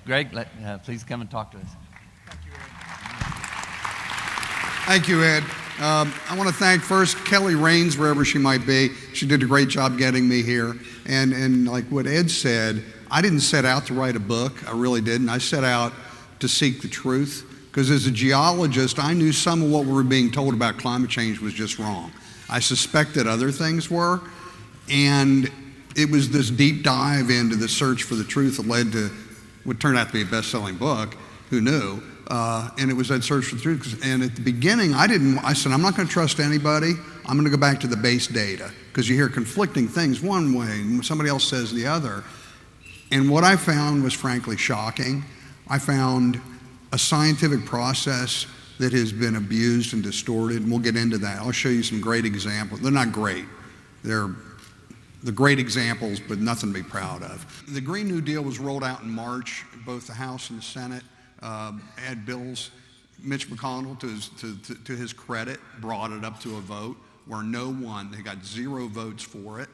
Greg, please come and talk to us. Thank you, Ed. I want to thank first Kelly Raines, wherever she might be. She did a great job getting me here. And like what Ed said, I didn't set out to write a book. I really didn't. I set out to seek the truth. Because as a geologist, I knew some of what we were being told about climate change was just wrong. I suspected other things were. And it was this deep dive into the search for the truth that led to what turned out to be a best-selling book. Who knew? And it was that search for the truth. And at the beginning, I said, I'm not going to trust anybody. I'm going to go back to the base data. Because you hear conflicting things one way and somebody else says the other. And what I found was frankly shocking. I found a scientific process that has been abused and distorted. And we'll get into that. I'll show you some great examples. They're not great. They're great examples, but nothing to be proud of. The Green New Deal was rolled out in March. Both the House and the Senate had bills. Mitch McConnell, to his credit, brought it up to a vote where they got 0 votes for it.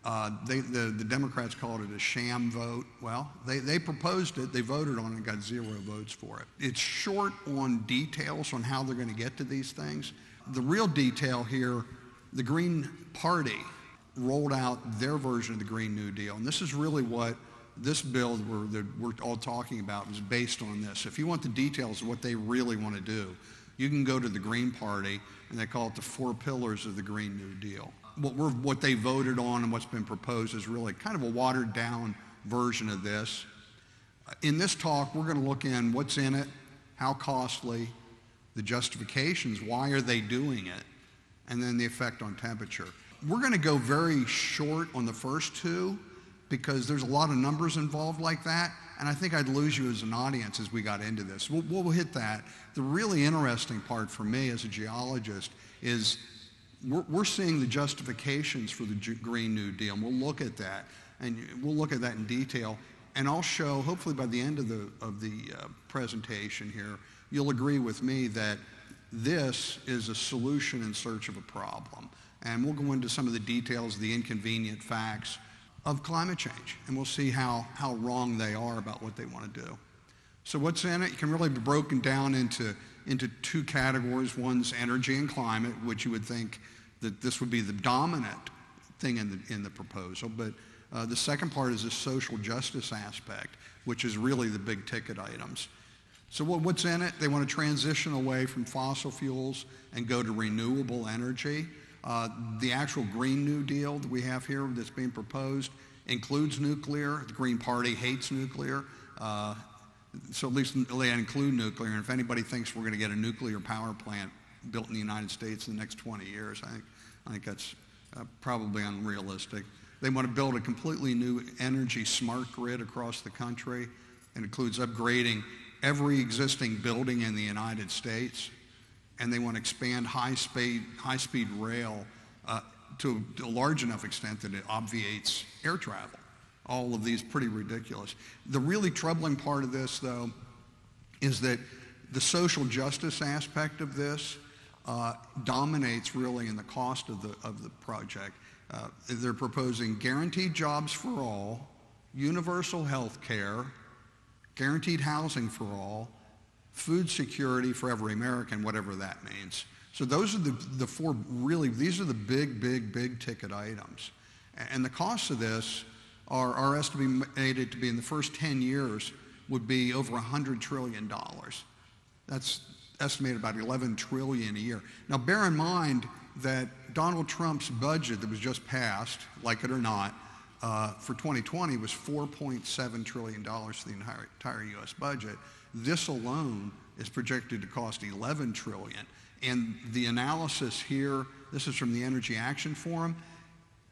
The Democrats called it a sham vote. Well, they proposed it, they voted on it, and got 0 votes for it. It's short on details on how they're going to get to these things. The real detail here, the Green Party rolled out their version of the Green New Deal, and this is really what this bill that we're all talking about is based on this. If you want the details of what they really want to do, you can go to the Green Party, and they call it the 4 pillars of the Green New Deal. What they voted on and what's been proposed is really kind of a watered-down version of this. In this talk, we're going to look in what's in it, how costly, the justifications, why are they doing it, and then the effect on temperature. We're going to go very short on the first 2 because there's a lot of numbers involved like that, and I think I'd lose you as an audience as we got into this. We'll hit that. The really interesting part for me as a geologist is we're seeing the justifications for the Green New Deal, and we'll look at that, and we'll look at that in detail, and I'll show, hopefully by the end of the presentation here, you'll agree with me that this is a solution in search of a problem. And we'll go into some of the details, the inconvenient facts of climate change, and we'll see how wrong they are about what they want to do. So what's in it? It can really be broken down into 2 categories. One's energy and climate, which you would think that this would be the dominant thing in the proposal, but the second part is the social justice aspect, which is really the big ticket items. So what's in it? They want to transition away from fossil fuels and go to renewable energy. The actual Green New Deal that we have here that's being proposed includes nuclear. The Green Party hates nuclear. So at least they include nuclear. And if anybody thinks we're going to get a nuclear power plant built in the United States in the next 20 years, I think that's probably unrealistic. They want to build a completely new energy smart grid across the country. It includes upgrading every existing building in the United States. And they want to expand high-speed rail to a large enough extent that it obviates air travel. All of these pretty ridiculous. The really troubling part of this, though, is that the social justice aspect of this dominates really in the cost of the project. They're proposing guaranteed jobs for all, universal health care, guaranteed housing for all, food security for every American, whatever that means. So those are the 4 really, these are the big ticket items. And the costs of this are estimated to be in the first 10 years would be over $100 trillion. That's estimated about $11 trillion a year. Now bear in mind that Donald Trump's budget that was just passed, like it or not, for 2020 was $4.7 trillion for the entire U.S. budget. This alone is projected to cost $11 trillion. And the analysis here, this is from the Energy Action Forum,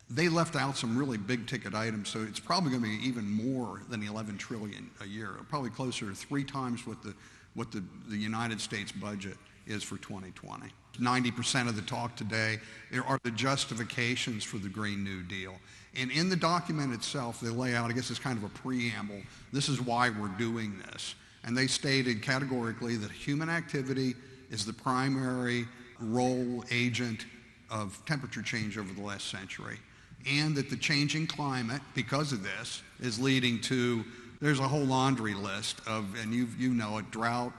they left out some really big ticket items, so it's probably going to be even more than $11 trillion a year, probably closer to 3 times what the United States budget is for 2020. 90% of the talk today are the justifications for the Green New Deal. And in the document itself, they lay out, I guess it's kind of a preamble, this is why we're doing this. And they stated categorically that human activity is the primary role agent of temperature change over the last century, and that the changing climate, because of this, is leading to There's a whole laundry list of, and you know it, drought,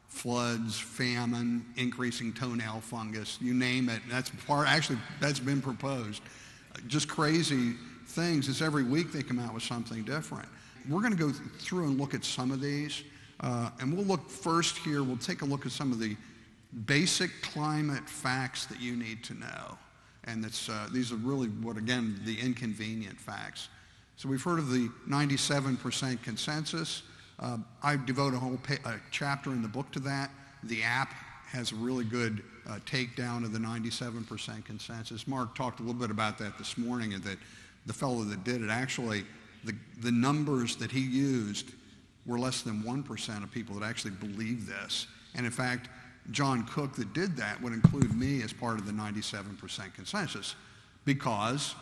floods, famine, increasing toenail fungus, you name it. That's been proposed. Just crazy things. It's every week they come out with something different. We're going to go through and look at some of these. And we'll look first here, we'll take a look at some of the basic climate facts that you need to know. And these are really the inconvenient facts. So we've heard of the 97% consensus. I devote a whole chapter in the book to that. The app has a really good takedown of the 97% consensus. Mark talked a little bit about that this morning, and that the fellow that did it, actually, the numbers that he used were less than 1% of people that actually believe this. And in fact, John Cook that did that would include me as part of the 97% consensus, because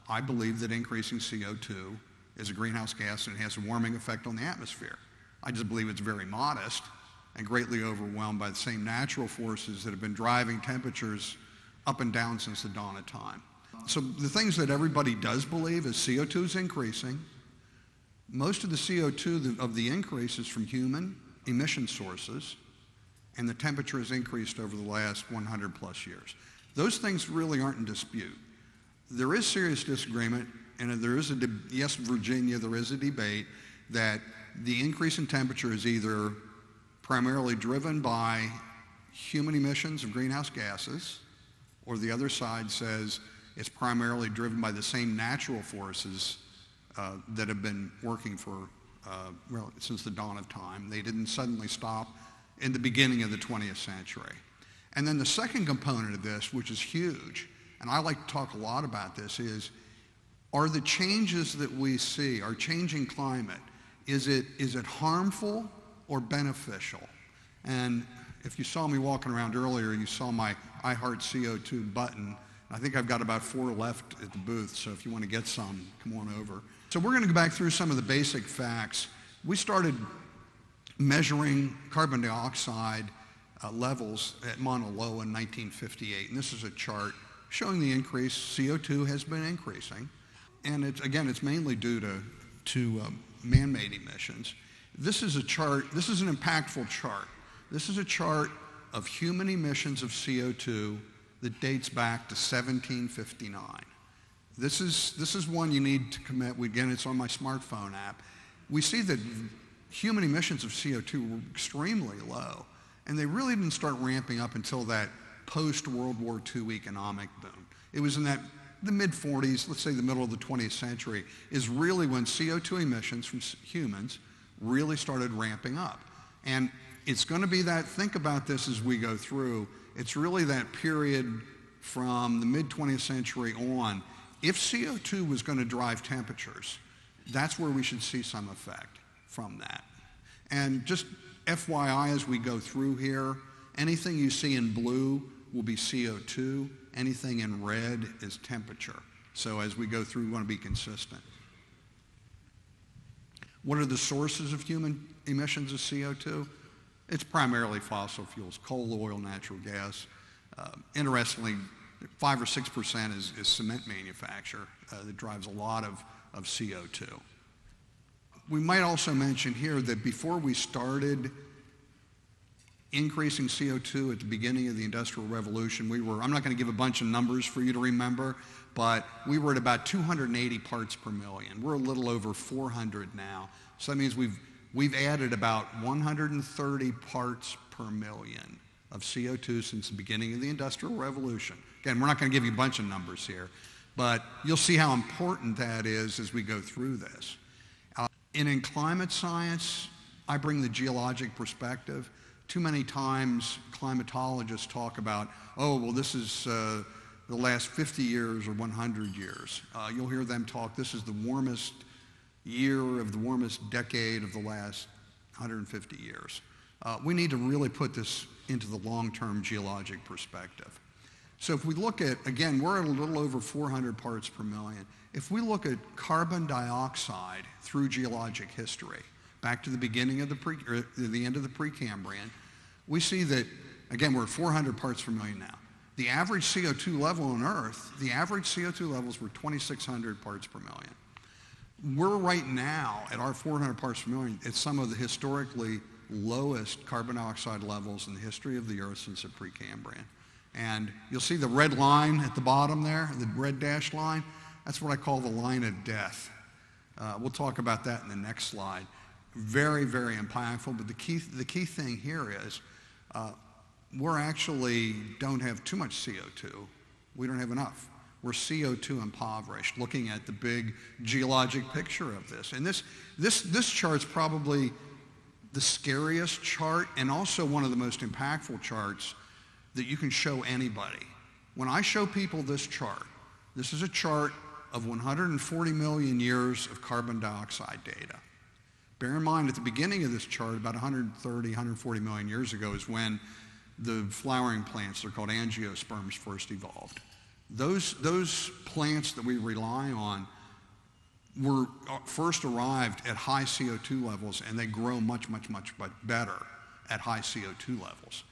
I believe that increasing CO2 is a greenhouse gas and it has a warming effect on the atmosphere. I just believe it's very modest and greatly overwhelmed by the same natural forces that have been driving temperatures up and down since the dawn of time. So the things that everybody does believe is CO2 is increasing. Most of the CO2 of the increase is from human emission sources, and the temperature has increased over the last 100 plus years. Those things really aren't in dispute. There is serious disagreement, and there is yes, Virginia, there is a debate that the increase in temperature is either primarily driven by human emissions of greenhouse gases, or the other side says it's primarily driven by the same natural forces that have been working since the dawn of time. They didn't suddenly stop in the beginning of the 20th century. And then the second component of this, which is huge, and I like to talk a lot about this, are the changes that we see, our changing climate, is it harmful or beneficial? And if you saw me walking around earlier, you saw my I Heart CO2 button. I think I've got about 4 left at the booth, so if you want to get some, come on over. So we're going to go back through some of the basic facts. We started measuring carbon dioxide levels at Mauna Loa in 1958, and this is a chart showing the increase. CO2 has been increasing, and it's mainly due to man-made emissions. This is a chart, this is an impactful chart. This is a chart of human emissions of CO2 that dates back to 1759. This is one you need to commit. Again, it's on my smartphone app. We see that human emissions of CO2 were extremely low, and they really didn't start ramping up until that post-World War II economic boom. It was in the mid-40s, let's say the middle of the 20th century, is really when CO2 emissions from humans really started ramping up. And it's going to be that, think about this as we go through, it's really that period from the mid-20th century on. If CO2 was going to drive temperatures, that's where we should see some effect from that. And just FYI, as we go through here, anything you see in blue will be CO2. Anything in red is temperature. So as we go through, we want to be consistent. What are the sources of human emissions of CO2? It's primarily fossil fuels, coal, oil, natural gas. Interestingly, 5 or 6% is cement manufacture that drives a lot of CO2. We might also mention here that before we started increasing CO2 at the beginning of the Industrial Revolution, I'm not going to give a bunch of numbers for you to remember, but we were at about 280 parts per million. We're a little over 400 now. So that means we've added about 130 parts per million of CO2 since the beginning of the Industrial Revolution. Again, we're not going to give you a bunch of numbers here, but you'll see how important that is as we go through this. In climate science, I bring the geologic perspective. Too many times climatologists talk about, oh, well, this is the last 50 years or 100 years. You'll hear them talk, this is the warmest year of the warmest decade of the last 150 years. We need to really put this into the long-term geologic perspective. So if we look at, again, we're at a little over 400 parts per million. If we look at carbon dioxide through geologic history, back to the beginning of the end of the Precambrian, we see that, again, we're at 400 parts per million now. The average CO2 level on Earth, the average CO2 levels were 2,600 parts per million. we're right now at our 400 parts per million at some of the historically lowest carbon dioxide levels in the history of the Earth since the Precambrian. And you'll see the red line at the bottom there, the red dashed line. That's what I call the line of death. We'll talk about that in the next slide. Very, very impactful, but the key thing here is we're actually don't have too much CO2. We don't have enough. We're CO2 impoverished, looking at the big geologic picture of this. And this chart's probably the scariest chart and also one of the most impactful charts that you can show anybody. When I show people this chart, this is a chart of 140 million years of carbon dioxide data. Bear in mind, at the beginning of this chart, about 130, 140 million years ago is when the flowering plants, they're called angiosperms, first evolved. Those plants that we rely on were first arrived at high CO2 levels, and they grow much, much, much better at high CO2 levels.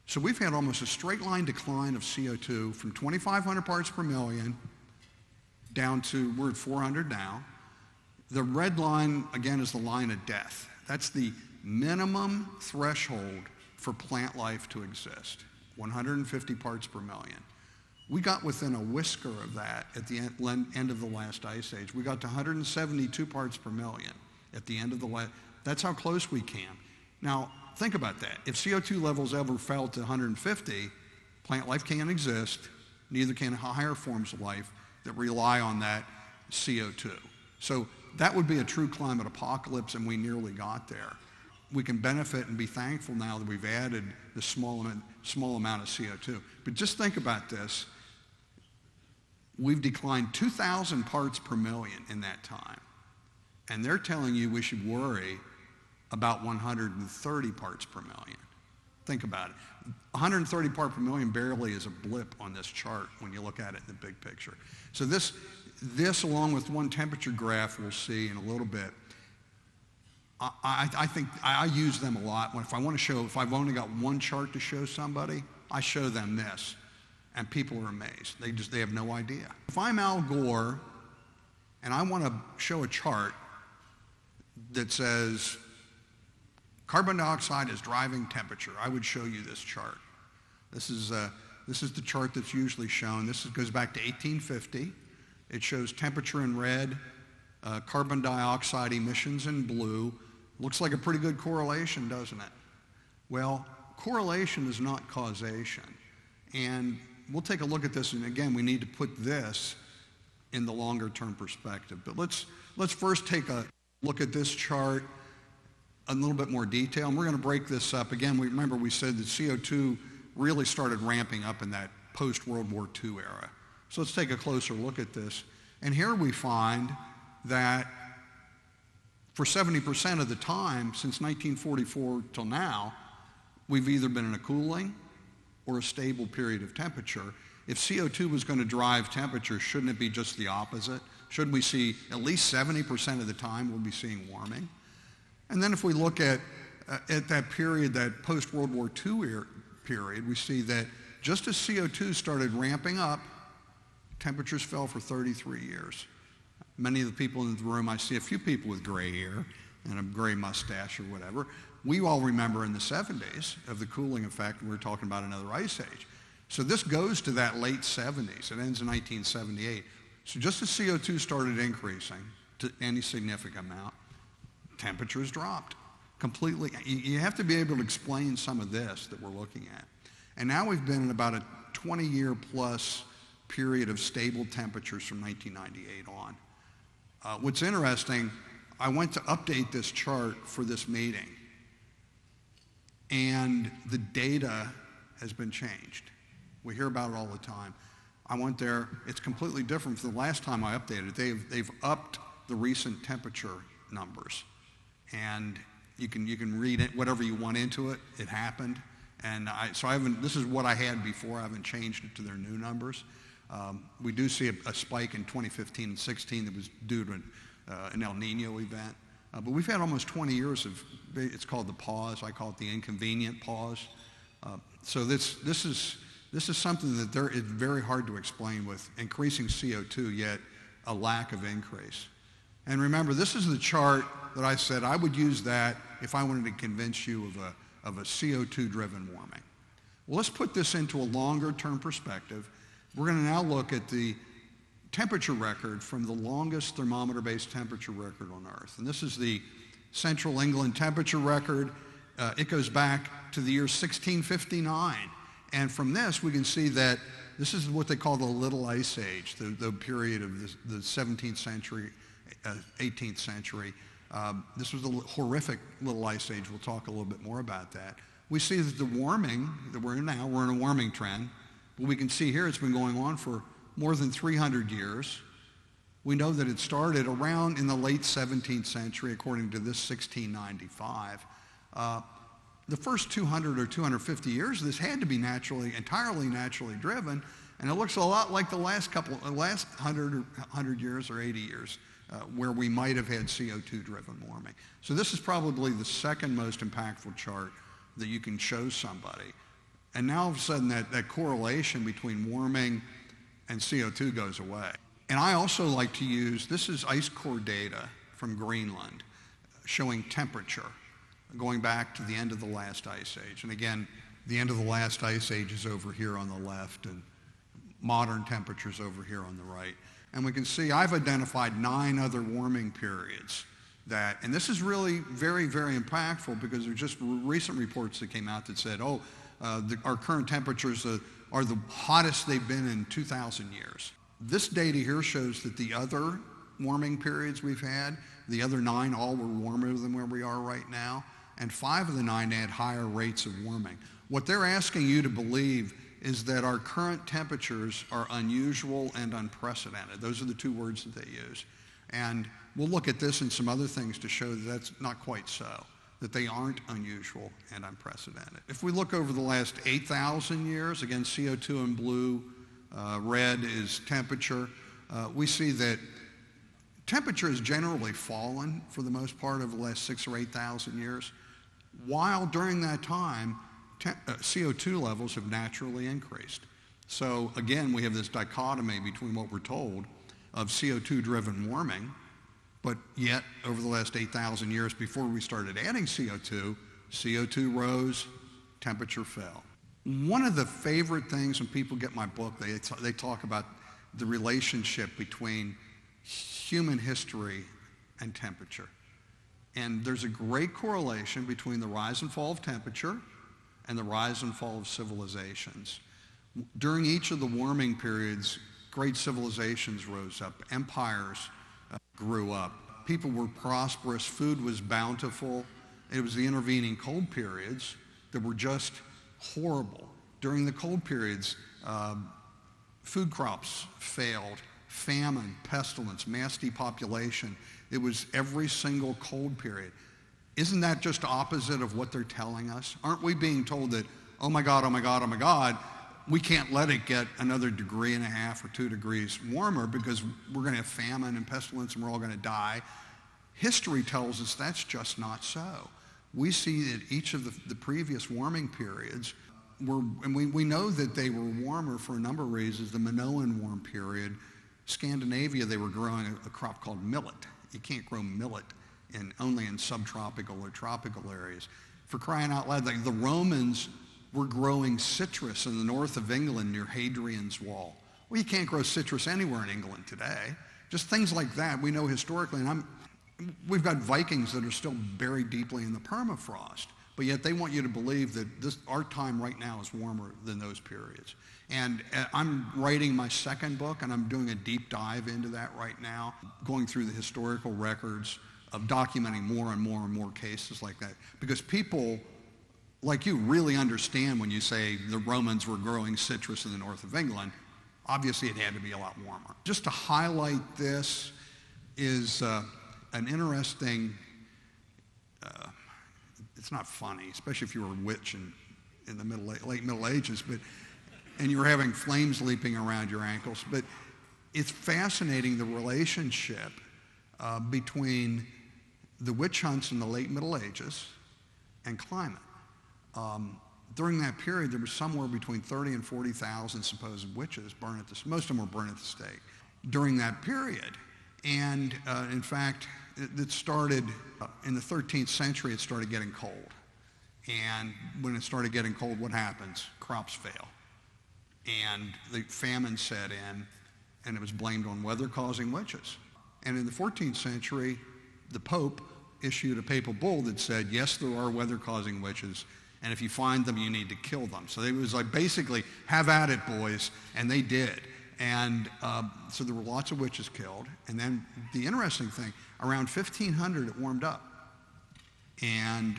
So we've had almost a straight line decline of CO2 from 2,500 parts per million down to, we're at 400 now. The red line, again, is the line of death. That's the minimum threshold for plant life to exist, 150 parts per million. We got within a whisker of that at the end of the last ice age. We got to 172 parts per million at the end of the last. That's how close we came. Now, think about that. If CO2 levels ever fell to 150, plant life can't exist, neither can higher forms of life that rely on that CO2. So that would be a true climate apocalypse, and we nearly got there. We can benefit and be thankful now that we've added the small amount of CO2. But just think about this. We've declined 2,000 parts per million in that time. And they're telling you we should worry about 130 parts per million. Think about it. 130 parts per million barely is a blip on this chart when you look at it in the big picture. So this along with one temperature graph we'll see in a little bit, I think I use them a lot. If I've only got one chart to show somebody, I show them this. And people are amazed. They have no idea. If I'm Al Gore and I want to show a chart that says carbon dioxide is driving temperature, I would show you this chart. This is the chart that's usually shown. This goes back to 1850. It shows temperature in red, carbon dioxide emissions in blue. Looks like a pretty good correlation, doesn't it? Well, correlation is not causation. And we'll take a look at this, and again, we need to put this in the longer term perspective. But let's first take a look at this chart in a little bit more detail, and we're going to break this up. Again, we said that CO2 really started ramping up in that post-World War II era. So let's take a closer look at this. And here we find that for 70% of the time, since 1944 till now, we've either been in a cooling or a stable period of temperature. If CO2 was going to drive temperature, shouldn't it be just the opposite? Shouldn't we see at least 70% of the time we'll be seeing warming? And then if we look at that period, that post-World War II period, we see that just as CO2 started ramping up, temperatures fell for 33 years. Many of the people in the room, I see a few people with gray hair and a gray mustache or whatever. We all remember in the 70s of the cooling effect, we were talking about another ice age. So this goes to that late 70s. It ends in 1978. So just as CO2 started increasing to any significant amount, temperatures dropped completely. You have to be able to explain some of this that we're looking at. And now we've been in about a 20-year plus period of stable temperatures from 1998 on. What's interesting, I went to update this chart for this meeting, and the data has been changed. We hear about it all the time. I went there, it's completely different from the last time I updated it. They've upped the recent temperature numbers, and you can read it, whatever you want into it. It happened, and this is what I had before. I haven't changed it to their new numbers. We do see a spike in 2015 and 16 that was due to an El Nino event. But we've had almost 20 years of, it's called the pause. I call it the inconvenient pause. So this is something that it's very hard to explain with increasing CO2, yet a lack of increase. And remember, this is the chart that I said I would use that if I wanted to convince you of a CO2-driven warming. Well, let's put this into a longer-term perspective. We're going to now look at the temperature record from the longest thermometer-based temperature record on Earth. And this is the Central England temperature record. It goes back to the year 1659. And from this, we can see that this is what they call the Little Ice Age, the period of the 17th century, 18th century. This was a horrific Little Ice Age. We'll talk a little bit more about that. We see that the warming that we're in now, we're in a warming trend. But we can see here it's been going on for more than 300 years. We know that it started around in the late 17th century, according to this 1695. The first 200 or 250 years, this had to be entirely naturally driven, and it looks a lot like the last 100 years or 80 years, where we might have had CO2-driven warming. So this is probably the second most impactful chart that you can show somebody. And now all of a sudden that correlation between warming and CO2 goes away. And I also like to use, this is ice core data from Greenland showing temperature going back to the end of the last ice age. And again, the end of the last ice age is over here on the left and modern temperatures over here on the right. And we can see I've identified 9 other warming periods and this is really very, very impactful because there are just recent reports that came out that said, our current temperatures are the hottest they've been in 2,000 years. This data here shows that the other warming periods we've had, the other 9 all were warmer than where we are right now, and 5 of the 9 had higher rates of warming. What they're asking you to believe is that our current temperatures are unusual and unprecedented. Those are the 2 words that they use. And we'll look at this and some other things to show that that's not quite so, that they aren't unusual and unprecedented. If we look over the last 8,000 years, again, CO2 in blue, red is temperature, we see that temperature has generally fallen for the most part over the last 6,000 or 8,000 years, while during that time, CO2 levels have naturally increased. So again, we have this dichotomy between what we're told of CO2-driven warming, but yet over the last 8,000 years before we started adding CO2, CO2 rose, temperature fell. One of the favorite things when people get my book, they talk about the relationship between human history and temperature. And there's a great correlation between the rise and fall of temperature and the rise and fall of civilizations. During each of the warming periods, great civilizations rose up, empires grew up, people were prosperous, food was bountiful. It was the intervening cold periods that were just horrible. During the cold periods, food crops failed, famine, pestilence, mass depopulation. It was every single cold period. Isn't that just opposite of what they're telling us? Aren't we being told that, oh my God, oh my God, oh my God, we can't let it get another 1.5 degrees or 2 degrees warmer because we're going to have famine and pestilence and we're all going to die? History tells us that's just not so. We see that each of the previous warming periods and we know that they were warmer for a number of reasons. The Minoan warm period, Scandinavia, they were growing a crop called millet. You can't grow millet only in subtropical or tropical areas. For crying out loud, like the Romans were growing citrus in the north of England near Hadrian's Wall. Well, you can't grow citrus anywhere in England today. Just things like that we know historically. And we've got Vikings that are still buried deeply in the permafrost, but yet they want you to believe that our time right now is warmer than those periods. And I'm writing my second book, and I'm doing a deep dive into that right now, going through the historical records of documenting more and more and more cases like that. Because people like you really understand when you say the Romans were growing citrus in the north of England. Obviously, it had to be a lot warmer. Just to highlight this is an interesting, it's not funny, especially if you were a witch in the late Middle Ages, and you were having flames leaping around your ankles. But it's fascinating the relationship between the witch hunts in the late Middle Ages and climate. During that period, there was somewhere between 30 and 40,000 supposed witches burned at the most of them were burned at the stake during that period. And in fact, it started in the 13th century, it started getting cold. And when it started getting cold, what happens? Crops fail. And the famine set in, and it was blamed on weather-causing witches. And in the 14th century, the Pope issued a papal bull that said, yes, there are weather-causing witches, and if you find them, you need to kill them. So it was like basically, have at it, boys, and they did. And so there were lots of witches killed. And then the interesting thing, around 1500, it warmed up. And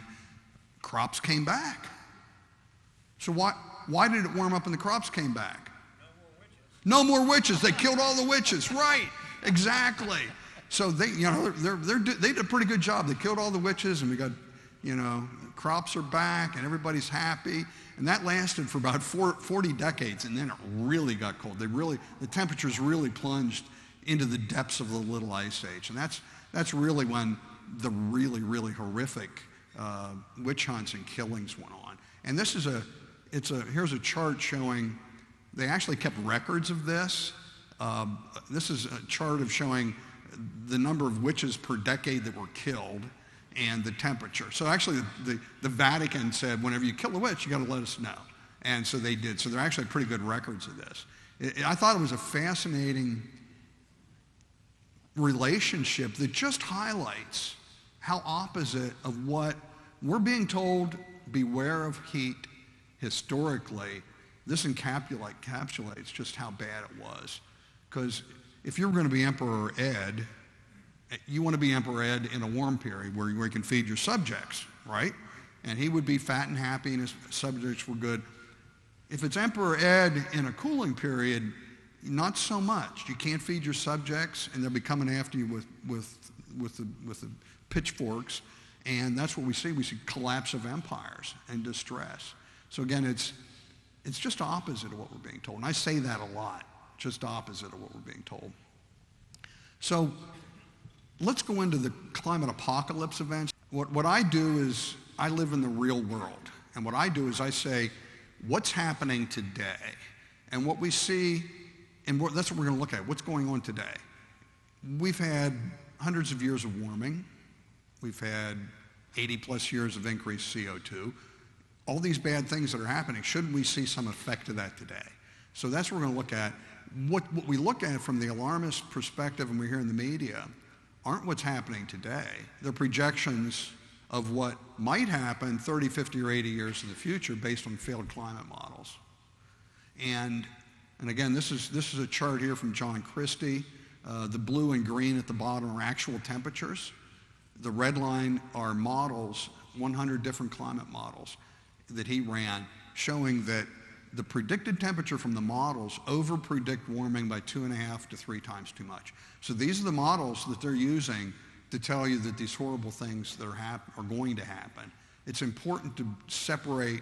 crops came back. So why did it warm up and the crops came back? No more witches. They killed all the witches. Right. Exactly. So they did a pretty good job. They killed all the witches, and we got, crops are back, and everybody's happy. And that lasted for about 40 decades, and then it really got cold. The temperatures really plunged into the depths of the Little Ice Age, and that's really when the really, really horrific witch hunts and killings went on. And here's a chart showing, they actually kept records of this. This is a chart of showing the number of witches per decade that were killed and the temperature. So actually the Vatican said, whenever you kill a witch, you got to let us know. And so they did. So they're actually pretty good records of this. I thought it was a fascinating relationship that just highlights how opposite of what we're being told, beware of heat historically, this encapsulates just how bad it was. Because if you're going to be Emperor Ed, you want to be Emperor Ed in a warm period where you can feed your subjects, right? And he would be fat and happy and his subjects were good. If it's Emperor Ed in a cooling period, not so much. You can't feed your subjects, and they'll be coming after you with the pitchforks, and that's what we see. We see collapse of empires and distress. So again, it's just opposite of what we're being told, and I say that a lot. Just opposite of what we're being told. So let's go into the climate apocalypse events. What I do is I live in the real world. And what I do is I say, what's happening today? And what we see, and that's what we're going to look at, what's going on today. We've had hundreds of years of warming. We've had 80 plus years of increased CO2. All these bad things that are happening, shouldn't we see some effect of that today? So that's what we're going to look at. What we look at from the alarmist perspective, and we hear in the media, aren't what's happening today. They're projections of what might happen 30, 50, or 80 years in the future based on failed climate models. And again, this is a chart here from John Christie. The blue and green at the bottom are actual temperatures. The red line are models, 100 different climate models that he ran, showing that the predicted temperature from the models over-predict warming by 2.5 to 3 times too much. So these are the models that they're using to tell you that these horrible things that are going to happen. It's important to separate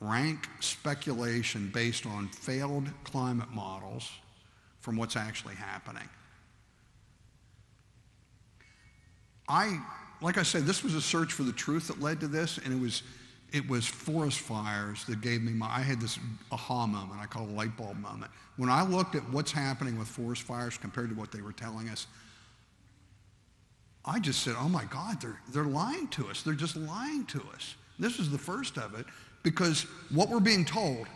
rank speculation based on failed climate models from what's actually happening. Like I said, this was a search for the truth that led to this, and it was forest fires that gave me I had this aha moment, I call it a light bulb moment. When I looked at what's happening with forest fires compared to what they were telling us, I just said, oh my God, they're lying to us. They're just lying to us. This is the first of it, because what we're being told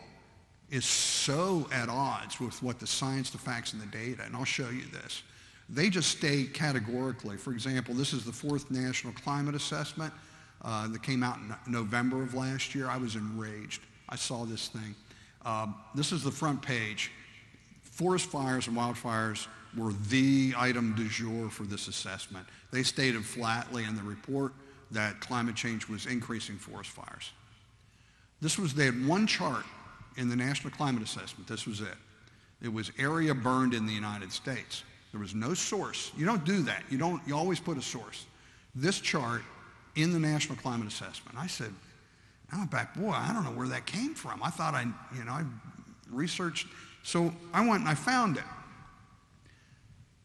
is so at odds with what the science, the facts, and the data, and I'll show you this. They just state categorically, for example, this is the 4th National Climate Assessment that came out in November of last year. I was enraged. I saw this thing. This is the front page. Forest fires and wildfires were the item du jour for this assessment. They stated flatly in the report that climate change was increasing forest fires. They had one chart in the National Climate Assessment. This was it. It was area burned in the United States. There was no source. You don't do that. You always put a source. This chart in the National Climate Assessment. I said, I went back, boy, I don't know where that came from. I thought I researched. So I went and I found it.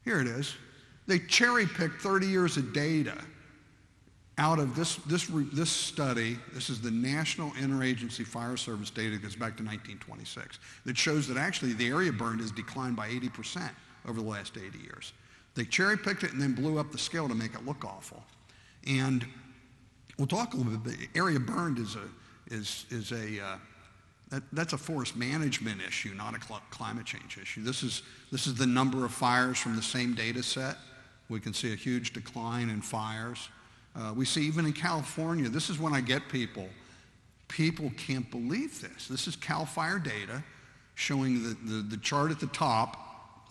Here it is. They cherry-picked 30 years of data out of this study. This is the National Interagency Fire Service data that goes back to 1926 that shows that actually the area burned has declined by 80% over the last 80 years. They cherry-picked it and then blew up the scale to make it look awful. And we'll talk a little bit. The area burned that's a forest management issue, not a climate change issue. This is the number of fires from the same data set. We can see a huge decline in fires. We see even in California, this is when I get people can't believe this. This is CAL FIRE data showing the chart at the top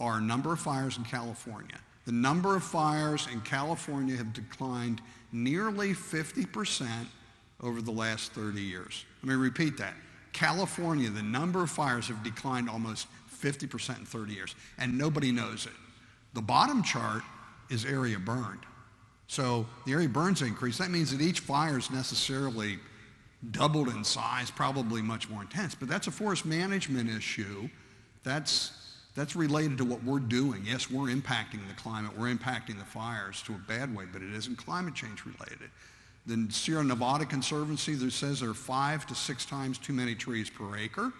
are number of fires in California. The number of fires in California have declined nearly 50% over the last 30 years. Let me repeat that. California, the number of fires have declined almost 50% in 30 years, and nobody knows it. The bottom chart is area burned. So the area burns increase. That means that each fire is necessarily doubled in size, probably much more intense. But that's a forest management issue. That's related to what we're doing. Yes, we're impacting the climate. We're impacting the fires to a bad way, but it isn't climate change related. The Sierra Nevada Conservancy that says there are 5 to 6 times too many trees per acre.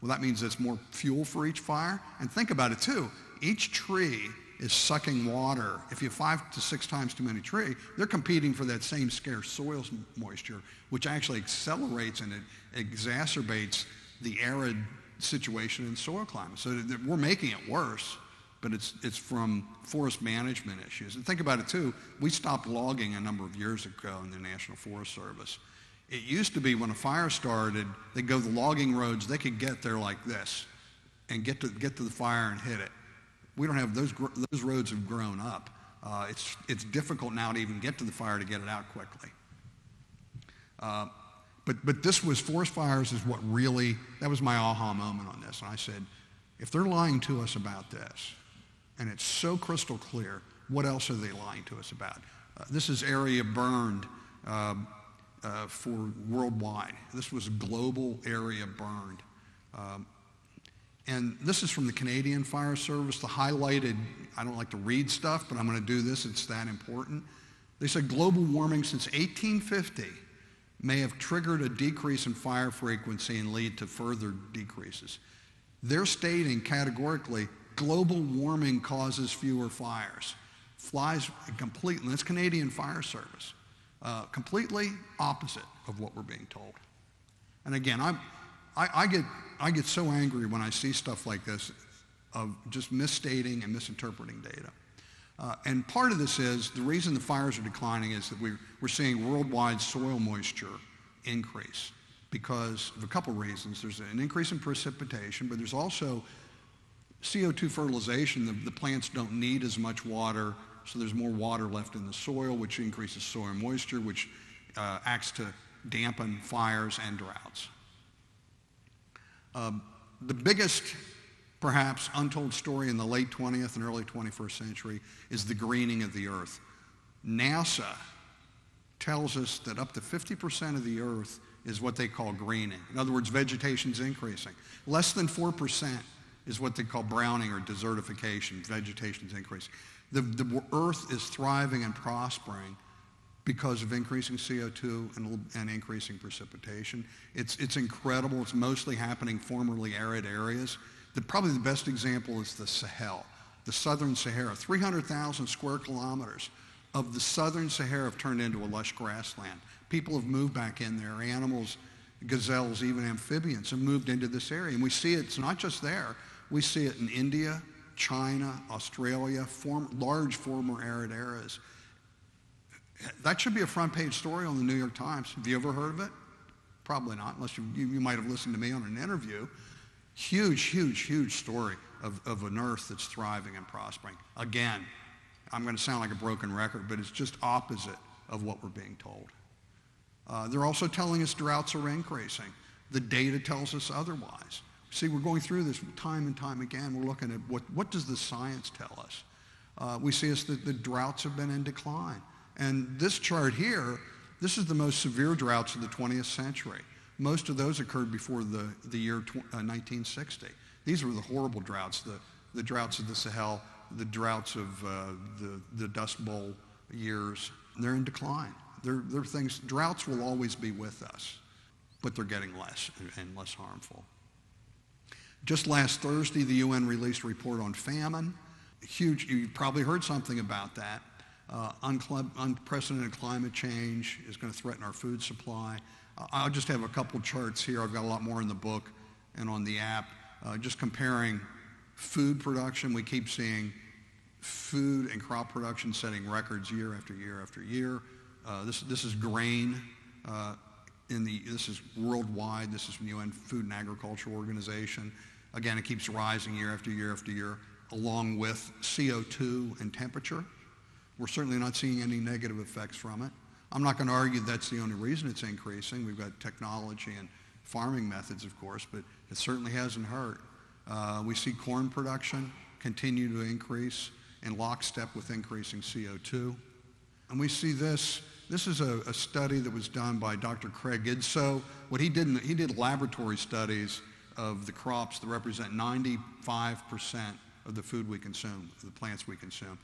Well, that means there's more fuel for each fire. And think about it too. Each tree is sucking water. If you have 5 to 6 times too many trees, they're competing for that same scarce soil moisture, which actually accelerates and it exacerbates the arid situation in soil climate. So we're making it worse, but it's from forest management issues. And think about it too, we stopped logging a number of years ago in the National Forest Service. It used to be when a fire started, they'd go the logging roads, they could get there like this and get to the fire and hit it. We don't have those roads have grown up. It's difficult now to even get to the fire to get it out quickly. But this was forest fires is what really, that was my aha moment on this. And I said, if they're lying to us about this, and it's so crystal clear, what else are they lying to us about? This is area burned for worldwide. This was global area burned. And this is from the Canadian Fire Service, the highlighted, I don't like to read stuff, but I'm going to do this, it's that important. They said global warming since 1850 may have triggered a decrease in fire frequency and lead to further decreases. They're stating categorically, global warming causes fewer fires. Flies completely, that's Canadian Fire Service, completely opposite of what we're being told. And again, I get so angry when I see stuff like this of just misstating and misinterpreting data. And part of this is, the reason the fires are declining is that we're seeing worldwide soil moisture increase because of a couple reasons. There's an increase in precipitation, but there's also CO2 fertilization. The plants don't need as much water, so there's more water left in the soil, which increases soil moisture, which acts to dampen fires and droughts. The biggest, perhaps, untold story in the late 20th and early 21st century is the greening of the earth. NASA tells us that up to 50% of the earth is what they call greening. In other words, vegetation's increasing. Less than 4% is what they call browning or desertification. Vegetation's increasing. The earth is thriving and prospering because of increasing CO2 and increasing precipitation. It's incredible. It's mostly happening formerly arid areas. Probably the best example is the Sahel, the southern Sahara. 300,000 square kilometers of the southern Sahara have turned into a lush grassland. People have moved back in there. Animals, gazelles, even amphibians have moved into this area. And we see it's not just there. We see it in India, China, Australia, large former arid areas. That should be a front page story on the New York Times. Have you ever heard of it? Probably not, unless you might have listened to me on an interview. Huge story of an earth that's thriving and prospering. Again, I'm going to sound like a broken record, but it's just opposite of what we're being told. They're also telling us droughts are increasing. The data tells us otherwise. See, we're going through this time and time again. We're looking at what does the science tell us? We see that the droughts have been in decline. And this chart here, this is the most severe droughts of the 20th century. Most of those occurred before the year 1960. These were the horrible droughts, the droughts of the Sahel, the droughts of the Dust Bowl years. They're in decline. They're things, droughts will always be with us, but they're getting less and less harmful. Just last Thursday, the UN released a report on famine. huge, you've probably heard something about that. Unprecedented climate change is going to threaten our food supply. I'll just have a couple charts here. I've got a lot more in the book and on the app, just comparing food production. We keep seeing food and crop production setting records year after year after year. This is grain. This is worldwide. This is from the UN Food and Agriculture Organization. Again, it keeps rising year after year after year, along with CO2 and temperature. We're certainly not seeing any negative effects from it. I'm not going to argue that's the only reason it's increasing. We've got technology and farming methods, of course, but it certainly hasn't hurt. We see corn production continue to increase in lockstep with increasing CO2. And we see this is a study that was done by Dr. Craig Idso. What he did laboratory studies of the crops that represent 95% of the food we consume, the plants we consume.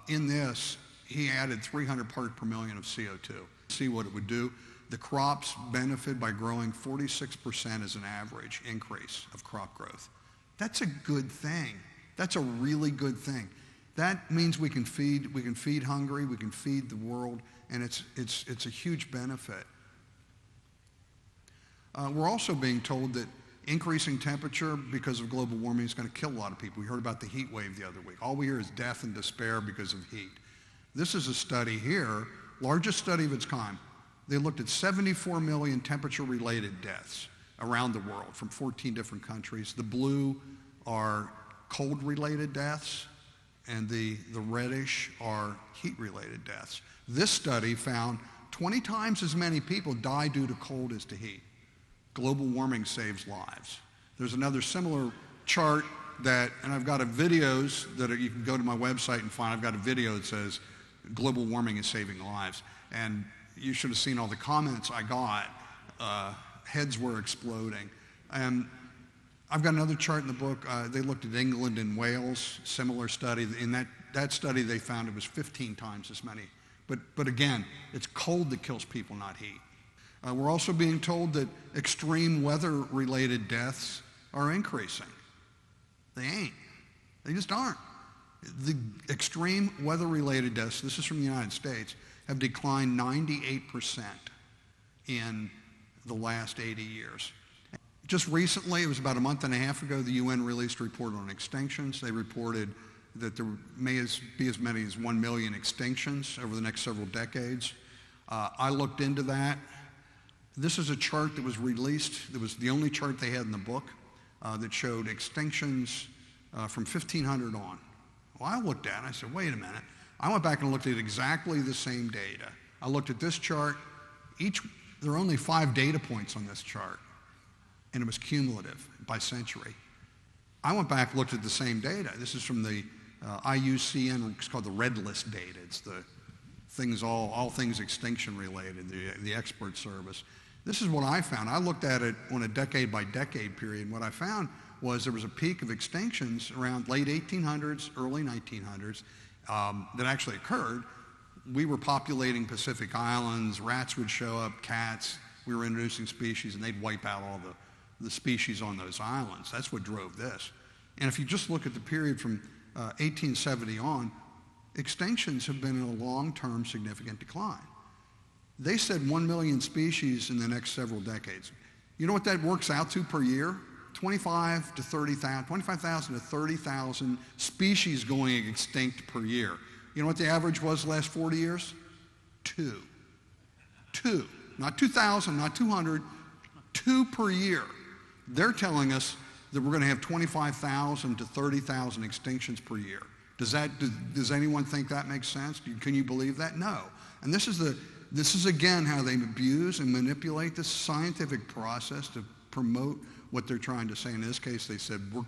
In this, he added 300 parts per million of CO2. See what it would do. The crops benefit by growing 46% as an average increase of crop growth. That's a good thing. That's a really good thing. That means we can feed hungry, we can feed the world, and it's a huge benefit. We're also being told that increasing temperature because of global warming is going to kill a lot of people. We heard about the heat wave the other week. All we hear is death and despair because of heat. This is a study here, largest study of its kind. They looked at 74 million temperature-related deaths around the world from 14 different countries. The blue are cold-related deaths, and the reddish are heat-related deaths. This study found 20 times as many people die due to cold as to heat. Global warming saves lives. There's another similar chart and I've got videos that you can go to my website and find. I've got a video that says global warming is saving lives. And you should have seen all the comments I got. Heads were exploding. And I've got another chart in the book. They looked at England and Wales, similar study. In that study, they found it was 15 times as many. But again, it's cold that kills people, not heat. We're also being told that extreme weather-related deaths are increasing. They ain't. They just aren't. The extreme weather-related deaths, this is from the United States, have declined 98% in the last 80 years. Just recently, it was about a month and a half ago, the UN released a report on extinctions. They reported that there may be as many as 1 million extinctions over the next several decades. I looked into that. This is a chart that was released. It was the only chart they had in the book that showed extinctions from 1500 on. Well, I looked at it and I said, wait a minute. I went back and looked at exactly the same data. I looked at this chart. There are only 5 data points on this chart, and it was cumulative by century. I went back and looked at the same data. This is from the IUCN, it's called the Red List data. It's the things, all things extinction related, the expert service. This is what I found. I looked at it on a decade by decade period, and what I found was there was a peak of extinctions around late 1800s, early 1900s that actually occurred. We were populating Pacific Islands, rats would show up, cats, we were introducing species, and they'd wipe out all the species on those islands. That's what drove this. And if you just look at the period from 1870 on, extinctions have been in a long-term significant decline. They said 1 million species in the next several decades. You know what that works out to per year? 25,000 to 30,000 species going extinct per year. You know what the average was the last 40 years? 2. Not 2,000, not 200, 2 per year. They're telling us that we're going to have 25,000 to 30,000 extinctions per year. Does anyone think that makes sense? Can you believe that? No. And this is again how they abuse and manipulate this scientific process to promote what they're trying to say. In this case, they said we're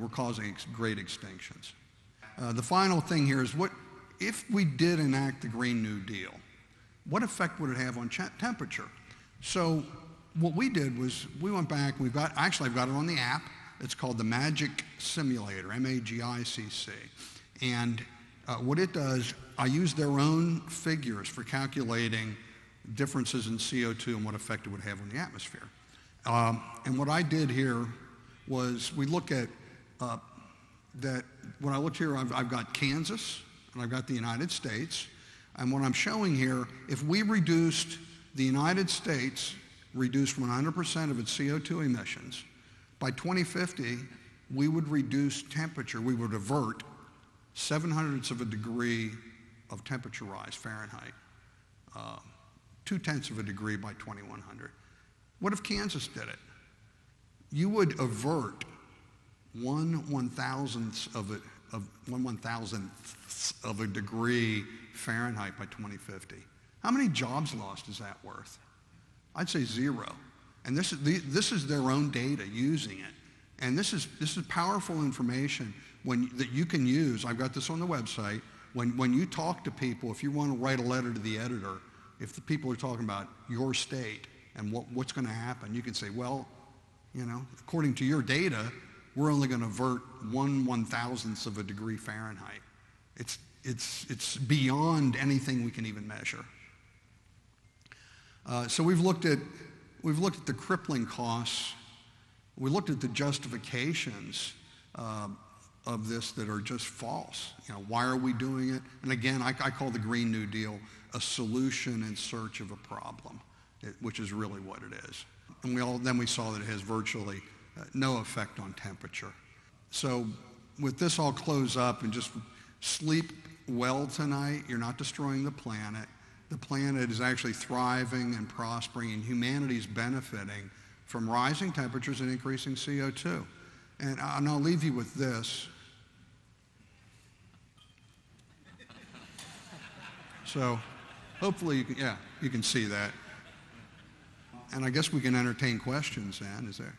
causing great extinctions. The final thing here is, what if we did enact the Green New Deal? What effect would it have on temperature? So what we did was we went back. I've got it on the app. It's called the Magic Simulator, MAGICC. And what it does, I use their own figures for calculating differences in CO2 and what effect it would have on the atmosphere. And what I did here was we look at that when I looked here, I've got Kansas and I've got the United States. And what I'm showing here, if we reduced the United States, reduced 100% of its CO2 emissions, by 2050, we would reduce temperature, we would avert 0.07 of a degree of temperature rise Fahrenheit, 0.2 of a degree by 2100. What if Kansas did it? You would avert 1/1000th of a degree Fahrenheit by 2050. How many jobs lost is that worth? I'd say 0. And this is their own data using it. And this is powerful information that you can use. I've got this on the website. When you talk to people, if you want to write a letter to the editor, if the people are talking about your state and what's going to happen, you can say, well, according to your data, we're only going to avert 1/1000th of a degree Fahrenheit. It's beyond anything we can even measure. So we've looked at the crippling costs. We looked at the justifications of this that are just false. Why are we doing it? And again, I call the Green New Deal a solution in search of a problem, which is really what it is. And then we saw that it has virtually no effect on temperature. So with this, I'll close up and just sleep well tonight. You're not destroying the planet. The planet is actually thriving and prospering, and humanity's benefiting from rising temperatures and increasing CO2. And I'll leave you with this. So hopefully you can see that. And I guess we can entertain questions then, is there?